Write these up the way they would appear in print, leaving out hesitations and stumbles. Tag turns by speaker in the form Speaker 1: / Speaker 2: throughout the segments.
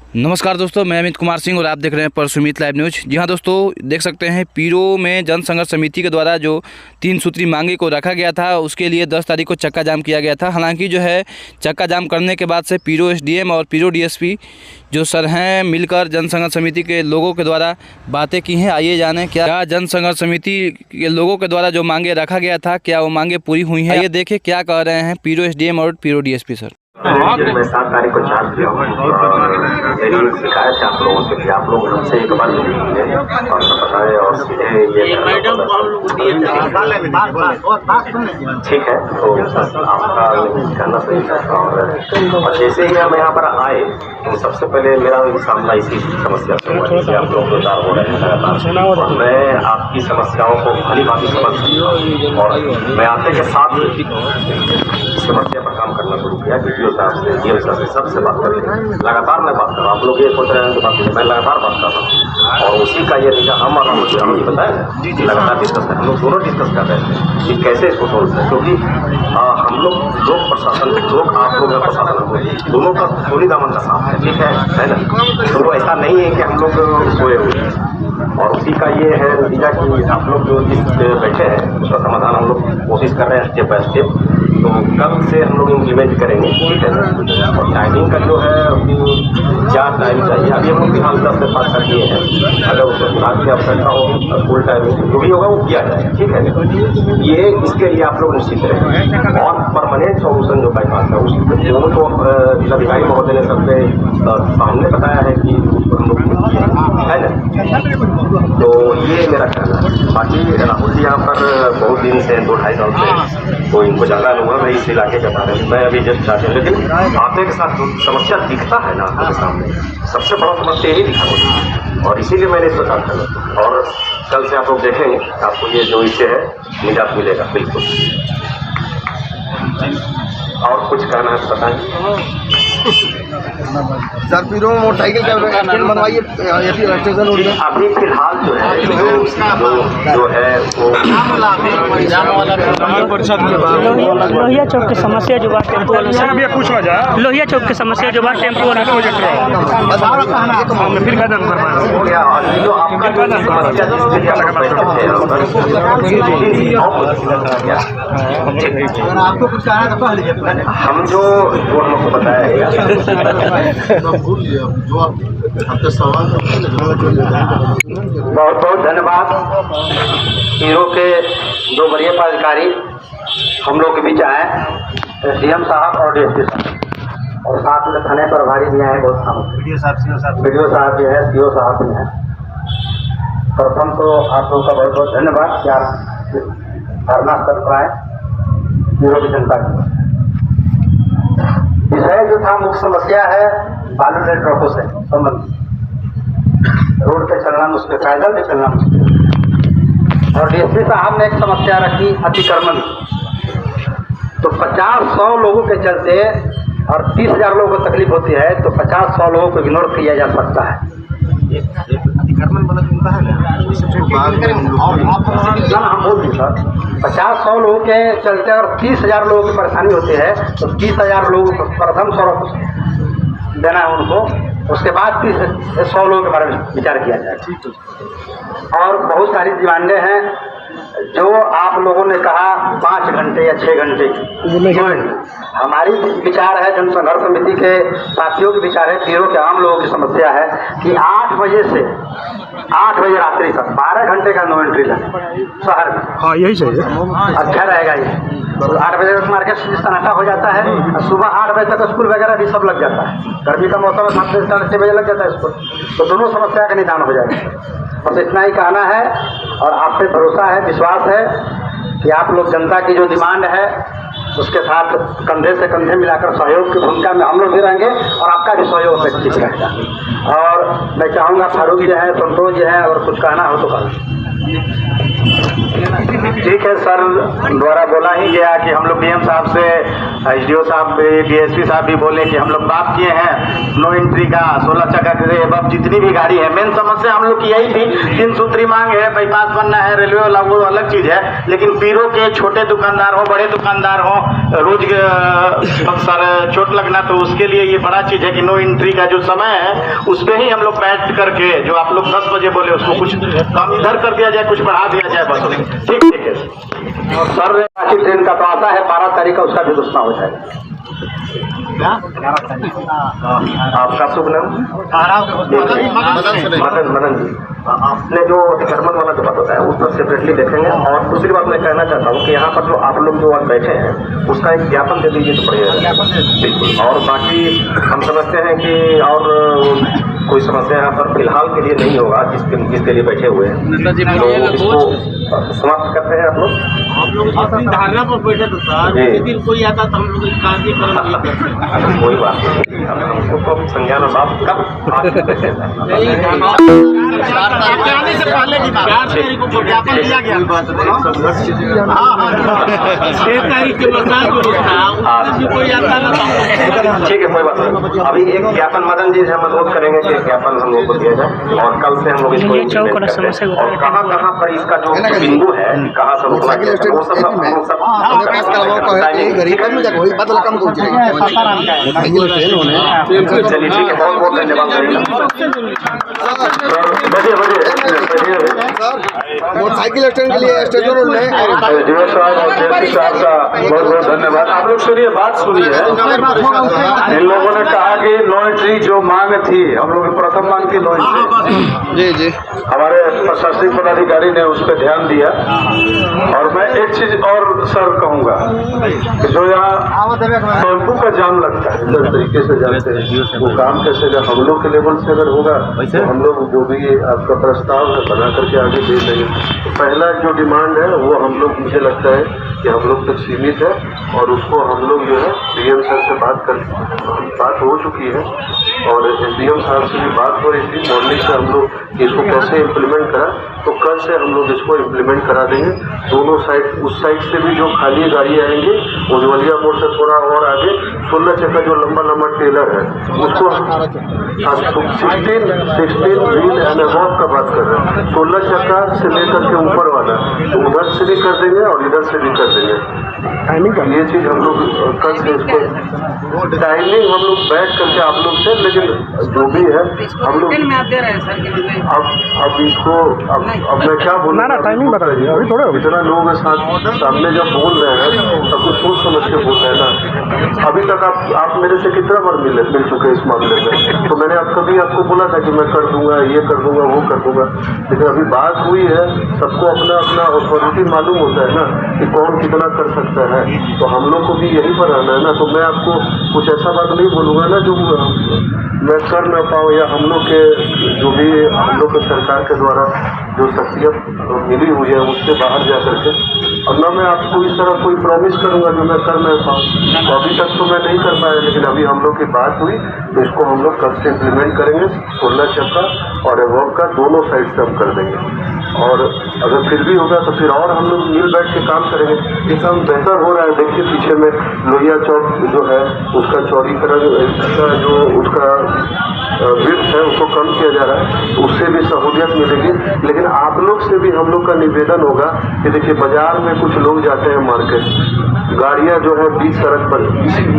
Speaker 1: नमस्कार दोस्तों, मैं अमित कुमार सिंह और आप देख रहे हैं परसुमित लाइव न्यूज। जी हाँ दोस्तों, देख सकते हैं पीरो में जन संघर्ष समिति के द्वारा जो 3 सूत्री मांगे को रखा गया था, उसके लिए 10 तारीख को चक्का जाम किया गया था। हालांकि जो है चक्का जाम करने के बाद से पीरो एसडीएम और पीरो डीएसपी जो सर हैं मिलकर जन संघर्ष समिति के लोगों के द्वारा बातें की हैं। आइए जाने क्या जन संघर्ष समिति के लोगों के द्वारा जो मांगे रखा गया था, क्या वो मांगे पूरी हुई हैं। ये देखें क्या कह रहे हैं पीरो एसडीएम और पीरो डीएसपी सर।
Speaker 2: मैं 7 तारीख को चार्ज किया हूँ मेरी शिकायत है आप लोगों से कि आप लोग हमसे एक बार मिले और बताए और सीधे ये ठीक है। तो आपका कहना सही है और जैसे ही हम यहाँ पर आए तो सबसे पहले मेरा सामना इसी समस्या से हुआ जिससे आप लोग 2-4 हो रहे हैं लगातार, और मैं आपकी समस्याओं को भली भांति समझ सकता हूँ और मैं आते के साथ समस्या पर काम करना शुरू किया। वीडियो साहब से, डीएम साहब से, सबसे बात करते हैं। लगातार मैं बात कर रहा हूँ, आप लोग ये सोच रहे हैं कि बात मैं लगातार बात कर रहा हूँ और उसी का ये निकाह हम और मुझे बताया लगातार डिस्कस कर, हम लोग दोनों डिस्कस कर रहे हैं कि कैसे इसको सोल्व करें, क्योंकि हम लोग प्रशासन लोग आप लोग प्रशासन दोनों का थोड़ी दामन का साथ है, ठीक है ना। तो ऐसा नहीं है कि हम लोग सोए हुए हैं और उसी का ये है नतीजा कि आप लोग जो जिस बैठे हैं उसका समाधान हम लोग कोशिश कर रहे हैं स्टेप बाय स्टेप। तो कल से हम लोग इम्प्लीमेंट करेंगे, ठीक है। और टाइमिंग का जो है क्या टाइम चाहिए, अभी हम लोग फिलहाल 10 से 5 कर दिए हैं। अगर उसमें सुधार की आवश्यकता हो फुल टाइमिंग जो भी होगा वो किया जाए, ठीक है। ये इसके लिए आप लोग निश्चित रहें और परमानेंट सोल्यूशन जो बाईपास है उस दोनों को जिलाधिकारी महोदय ने सबसे सामने बताया है कि हम लोग है ना। तो ये मेरा कहना है। बाकी राहुल जी यहाँ पर बहुत दिन से 2-2.5 साल से कोई इनको ज़्यादा अनुभव है इस इलाके के बारे में। मैं अभी जस्ट चाहते हैं, लेकिन आते के साथ जो समस्या दिखता है ना आपके सामने, सबसे बड़ा समस्या यही दिखा होता और इसीलिए मैंने इसको साथ करना। और कल से आप लोग देखेंगे आपको ये जो इससे है निजात मिलेगा बिल्कुल। और कुछ कहना है बताएं
Speaker 3: सर। पीरो मोटरसाइकिल का एक्सीडेंट बनवाइए स्टेशन रोड में।
Speaker 2: अभी फिलहाल जो है जो है वो
Speaker 4: लोहिया चौक की समस्या जो बात टेम्पो लोहिया चौक की समस्या जो बात टेम्पो
Speaker 2: फिर हो गया। और जो आपका जो समस्या जिसके लिए
Speaker 3: आपको कुछ कहना है
Speaker 2: हम जो हमको बताया गया बहुत बहुत धन्यवाद। पीरो के दो वरीय पदाधिकारी हम लोग के बीच आए, एसडीएम साहब और डीएसपी साहब, और साथ में थाने प्रभारी भी आए बहुत सारे, वीडियो साहब भी है, सीओ साहब भी हैं। प्रथम तो आप लोगों का बहुत बहुत धन्यवाद कि आप धरना स्थल पर आए पीरो की जनता की। विषय जो था मुख्य समस्या है बालू ट्रकों से संबंधित, रोड पे चलना मुश्किल, पैदल भी चलना मुश्किल। और डीएसपी साहब ने एक समस्या रखी अतिक्रमण। तो 50-100 लोगों के चलते और 30,000 लोगों को तकलीफ होती है, तो 50-100 लोगों को इग्नोर किया जा सकता है।
Speaker 3: अतिक्रमण बना मिलता है
Speaker 2: हम बोल दी सर 50-100 लोगों के चलते और 30,000 लोगों की परेशानी होती है, तो 30,000 लोगों को प्रथम 100 देना है उनको, उसके बाद 100 लोगों के बारे में विचार किया जाए। और बहुत सारी डिमांडें हैं जो आप लोगों ने कहा 5 घंटे या 6 घंटे। हमारी विचार है, जन संघर्ष समिति के साथियों के विचार है, पीरो के आम लोगों की समस्या है कि 8 बजे से 8 बजे रात्रि तक 12 घंटे का नो एंट्री है शहर में।
Speaker 3: हाँ यही चाहिए,
Speaker 2: अच्छा रहेगा ये। 8 बजे तक मार्केट सन्नाटा हो जाता है और सुबह 8 बजे तक स्कूल वगैरह भी सब लग जाता है। गर्मी का मौसम है, 7 से 6 बजे लग जाता है स्कूल, तो दोनों समस्या का निदान हो जाएगा। बस इतना ही कहना है और आप पे भरोसा है, विश्वास है कि आप लोग जनता की जो डिमांड है उसके साथ कंधे से कंधे मिलाकर सहयोग की भूमिका में हम लोग भी रहेंगे और आपका भी सहयोग अपेक्षित रहेगा। और मैं चाहूँगा फारूक जी हैं, संतोष जी हैं, अगर कुछ कहना हो तो कहें। ठीक है, सर द्वारा बोला ही गया कि हम लोग डीएम साहब से, एसडीओ साहब, डीएसपी साहब भी बोले कि हम लोग बात किए हैं नो एंट्री का, 16 चक्का के अब जितनी भी गाड़ी है। मेन समस्या हम लोग की यही थी, 3 सूत्री मांग है, बाईपास बनना है, रेलवे वाला वो अलग चीज है, लेकिन पीरों के छोटे दुकानदार हो, बड़े दुकानदार हो, रोज सर चोट लगना, तो उसके लिए ये बड़ा चीज है कि नो एंट्री का जो समय है उस पर ही हम लोग बैठ करके, जो आप लोग 10 बजे बोले उसको कुछ कम इधर कर दिया जाए, कुछ बढ़ा दिया जाए बस। ठीक है सर, आज ट्रेन का तो आता है 12 तारीख का, उसका भी घोषणा हो जाएगा। आपका शुभ नाम? मदन जी। आपने जो जर्मन वाला जो बात होता है उस पर सेपरेटली देखेंगे। और दूसरी बात मैं कहना चाहता हूँ कि यहाँ पर जो आप लोग जो आज बैठे हैं उसका एक ज्ञापन दे दीजिए तो बढ़िया। बिल्कुल। और बाकी हम समझते हैं कि और कोई समस्या यहाँ पर फिलहाल के लिए नहीं होगा, जिसके लिए बैठे हुए हैं, तो इसको समाप्त करते हैं आप लोग
Speaker 5: अपनी धारणा पर बैठे तो सर, यदि दिन कोई आता तो हम लोग कार्यक्रम नहीं करते।
Speaker 2: कोई बात नहीं, हमको तो संज्ञान बात कब
Speaker 5: आने से पहले की बात, 4 तारीख को ज्ञापन दिया गया, 6 तारीख के बाद जो था कोई आता ना।
Speaker 2: ठीक है, कोई बात नहीं। अभी एक ज्ञापन मदन जी से हम अनुरोध करेंगे कि ज्ञापन हम लोग को दिया जाए और कल से हम लोग इसको और कहाँ कहाँ पर इसका जो बिंदु है, कहाँ से रुकना है, वो सब चलिए। ठीक है, बहुत बहुत धन्यवाद।
Speaker 3: मोटरसाइकिल स्टैंड के लिए स्टेशन रोड में
Speaker 6: साहब का बहुत बहुत धन्यवाद। आप लोग सुनिए, बात सुनिए। इन लोगों ने कहा कि नो एंट्री जो मांग थी, हम लोग प्रथम मांग की नो एंट्री, जी हमारे प्रशासनिक पदाधिकारी ने उस पर ध्यान दिया। और मैं एक चीज और सर कहूँगा कि जो यहाँ टेम्पू का जाम लगता है इस तरीके से जानते हैं वो काम कैसे, हम लोग के लेवल से अगर होगा तो हम लोग जो भी आपका प्रस्ताव है बना करके आगे दे देंगे। तो पहला जो डिमांड है वो हम लोग, मुझे लगता है कि हम लोग तक सीमित है और उसको हम लोग जो है डीएम सर से बात हो चुकी है और एसडीएम साहब से भी बात हो रही थी मॉर्निंग से। हम लोग इसको कैसे इम्प्लीमेंट करा, तो कल से हम लोग इसको इम्प्लीमेंट करा देंगे। दोनों साइड, उस साइड से भी जो खाली गाड़ी आएंगी उज्ज्वलिया मोड़ से थोड़ा और आगे 16 चक्का जो लंबा टेलर है उसको 16 व्हील एंड अबव का बात कर रहे हैं, 16 चक्का से लेकर के ऊपर वाला, तो उधर से भी कर देंगे और इधर से भी कर देंगे। ये चीज हम लोग कल से इसको टाइमिंग हम लोग बैठ करके आप लोग से, लेकिन जो भी है हम लोग अब इसको अब मैं क्या बोलूँ ना, टाइमिंग बता दीजिए। अभी थोड़ा इतना लोगों के साथ सामने जब बोल रहे हैं तब कुछ सोच समझ के बोल रहे हैं ना। अभी तक आप मेरे से कितना बार मिल चुके इस मामले में, तो मैंने कभी आपको बोला था कि मैं कर दूंगा, ये कर दूंगा, वो कर दूंगा, लेकिन अभी बात हुई है, सबको अपना अपना अथॉरिटी मालूम होता है ना कि कौन कितना कर सकता है, तो हम लोग को भी यही पर आना है ना। तो मैं आपको कुछ ऐसा बात नहीं बोलूँगा ना जो मैं कर न पाऊँ, या हम लोग के जो भी हम लोग के सरकार के द्वारा जो शख्सियत मिली हुई है उससे बाहर जा करके, और न मैं आपको इस तरह कोई प्रॉमिस करूँगा जो मैं कर न पाऊँ। तो अभी तक तो मैं नहीं कर पाया, लेकिन अभी हम लोग की बात हुई तो इसको हम लोग कल से इम्प्लीमेंट करेंगे। 16 चक्का और एवॉक का दोनों साइड से हम कर देंगे, और अगर फिर भी होगा तो फिर और हम लोग मिल बैठ के काम करेंगे। ये काम बेहतर हो रहा है। देखिए पीछे में लोहिया चौक जो है उसका चौड़ीकरण, जो उसका विड्थ है उसको कम किया जा रहा है, तो उससे भी सहूलियत मिलेगी। लेकिन आप लोग से भी हम लोग का निवेदन होगा कि देखिए बाजार में कुछ लोग जाते हैं मार्केट, गाड़ियां जो है बीच सड़क पर,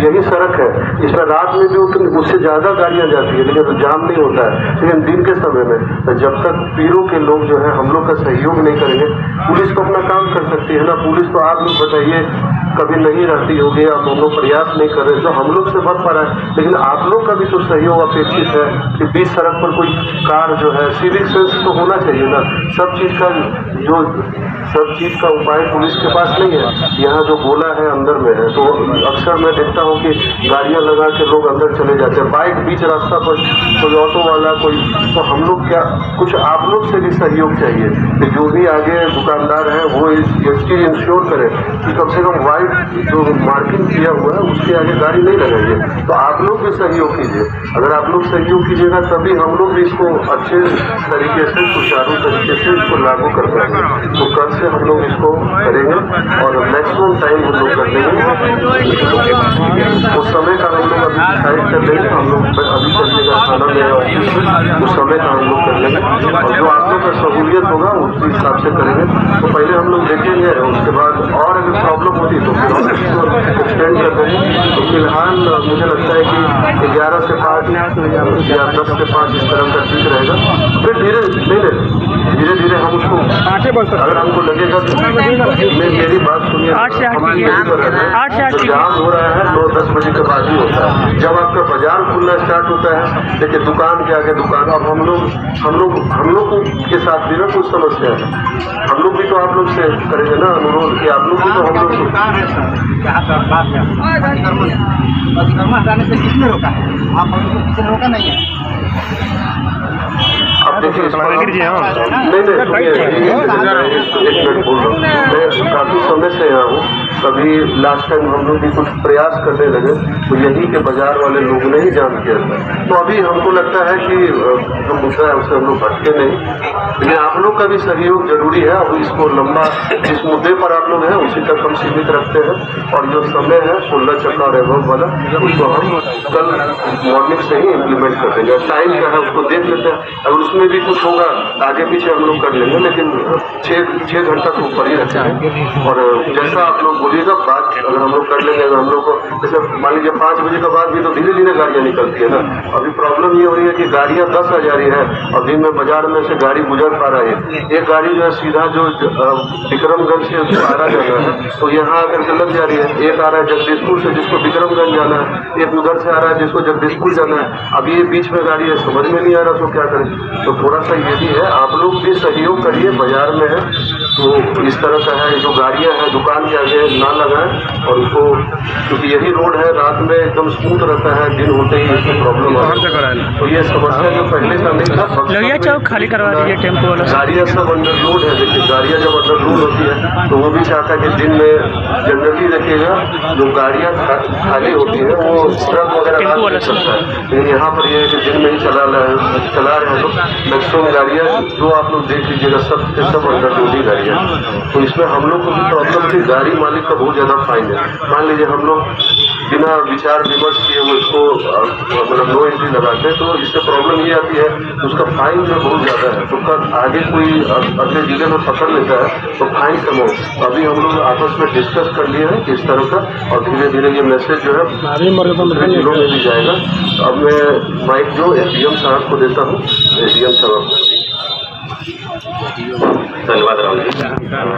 Speaker 6: यही सड़क है, इसमें रात में भी उससे ज्यादा गाड़ियां जाती है लेकिन जाम नहीं होता है। लेकिन दिन के समय में जब तक पीरों के लोग जो है हम लोग का सहयोग नहीं करेंगे, पुलिस तो अपना काम कर सकती है ना। पुलिस तो आप लोग बताइए कभी नहीं रहती होगी, आप हम लोग प्रयास नहीं कर रहे, तो हम लोग से बढ़ पा रहा है, लेकिन आप लोग का भी तो सहयोग अपेक्षित है कि बीच सड़क पर कोई कार जो है, सिविक सेंस तो होना चाहिए ना। सब चीज का उपाय पुलिस के पास नहीं है, यहाँ जो बोला है अंदर में है। तो अक्सर मैं देखता हूँ कि गाड़ियाँ लगा के लोग अंदर चले जाते हैं, बाइक बीच रास्ता पर, कोई ऑटो वाला कोई, तो हम लोग क्या, कुछ आप लोग से भी सहयोग चाहिए कि जो भी आगे दुकानदार है वो इस चीज इंश्योर करे कि कम से कम वाइट जो मार्किंग किया हुआ है उसके आगे गाड़ी नहीं लगाइए। तो आप लोग भी सहयोग कीजिए, अगर आप लोग सहयोग कीजिएगा तभी हम लोग भी इसको अच्छे तरीके से, सुचारू तरीके से इसको लागू कर पाएंगे। है। तो कल से हम लोग इसको करेंगे और मैक्सिमम टाइम हम लोग कर देंगे। उस समय का हम लोग अभी डिसाइड कर लेंगे, हम लोग अभी चलिएगा थाना में ऑफिस में, उस समय का हम लोग कर लेंगे और जो आप लोग का सहूलियत होगा उस हिसाब से करेंगे। तो पहले हम लोग देखेंगे, उसके बाद और अगर प्रॉब्लम होती तो फिर हम इसको एक्सटेंड कर देंगे। तो फिलहाल मुझे लगता है कि 11 से 5 या 10 से 5 इस तरह का ठीक रहेगा। फिर धीरे धीरे हम उसको अगर हमको लगेगा कि मेरी बात सुनिए,
Speaker 4: 8 से 8
Speaker 6: तो जाम हो रहा है 9-10 बजे के बाद ही होता है, जब आपका बाजार खुलना स्टार्ट होता है। देखिए दुकान के आगे दुकान, अब हम लोग के साथ भी ना कुछ समस्या है, हम लोग भी तो आप लोग से करेंगे ना अनुरोध कि आप लोग भी तो हम लोग
Speaker 3: हटाने से किसने रोका है? आप हम लोग को किसी ने रोका नहीं है।
Speaker 6: अब देखिए नहीं सुनिए, एक मिनट बोल रहा हूँ। मैं काफ़ी समय से यहाँ हूँ, कभी लास्ट टाइम हम लोग भी कुछ प्रयास करने लगे तो यही के बाजार वाले लोग ने ही जाम किया था। तो अभी हमको लगता है कि जो मुद्दा है उससे हम लोग भटके नहीं, लेकिन आप लोग का भी सहयोग जरूरी है। और इसको लंबा जिस मुद्दे पर आप लोग हैं उसी तक हम सीमित रखते हैं और जो समय है 16 चक्का और एवं वाला उसको हम कल मॉर्निंग से ही इम्प्लीमेंट कर देंगे। टाइम क्या है उसको देख लेते हैं, अगर उसमें भी कुछ होगा आगे पीछे हम लोग कर लेंगे, लेकिन 6 घंटा से ऊपर ही रखेंगे। और जैसा आप लोग बोलिएगा बात अगर हम लोग कर लेंगे, अगर हम लोग को जैसे मान लीजिए 5 बजे के बाद भी तो धीरे धीरे गाड़ियाँ निकलती है ना। अभी प्रॉब्लम ये हो रही है कि गाड़ियाँ 10 आ जा रही है और दिन में बाजार में से गाड़ी गुजर पा रही है। एक गाड़ी जो है सीधा जो विक्रमगंज से आ रहा जाना है तो यहाँ आकर के लग जा रही है, एक आ रहा है जगदीशपुर से जिसको विक्रमगंज जाना है, एक उधर से आ रहा है जिसको जगदीशपुर जाना है। अभी ये बीच में गाड़ी है, समझ में नहीं आ रहा तो क्या करें। तो थोड़ा सा ये भी है, आप लोग भी सहयोग करिए, बाजार में है तो इस तरह का है, जो गाड़ियाँ हैं दुकान के आगे ना लगाएं और उसको, क्योंकि यही रोड है रात में एकदम स्मूथ रहता है, दिन होते ही इसमें प्रॉब्लम आता है। तो ये समस्या जो पहले का नहीं था,
Speaker 4: लोहिया चौक खाली करवा दीजिए टेम्पो वाला।
Speaker 6: गाड़ियाँ सब अंडर लोड है। देखिए गाड़ियाँ जब अंडर लोड होती है तो वो भी चाहता है कि दिन में जनरली देखिएगा जो गाड़ियाँ खाली होती है वो ट्रक वगैरह चलता है, लेकिन यहाँ पर ये है कि दिन में ही चला रहे हैं लोग। मैक्सिमम गाड़ियाँ जो आप लोग देख लीजिएगा सब अंडर लोड ही गाड़ियाँ। तो इसमें हम लोग को भी प्रॉब्लम थी, गाड़ी मालिक का बहुत ज़्यादा फाइन है। मान लीजिए हम लोग बिना विचार विमर्श किए वो इसको मतलब नो एंट्री लगाते हैं तो इससे प्रॉब्लम ये आती है उसका फाइन जो बहुत ज़्यादा है। तो कल आगे कोई अगले जिले में पकड़ लेता है तो फाइन कम हो। अभी हम लोग आपस में डिस्कस कर लिए हैं कि इस तरह का, और धीरे धीरे ये मैसेज जो है दूसरे जिलों में भी जाएगा। अब मैं माइक जो एसडीएम साहब को देता हूँ, एसडीएम साहब।
Speaker 2: धन्यवाद राहुल जी।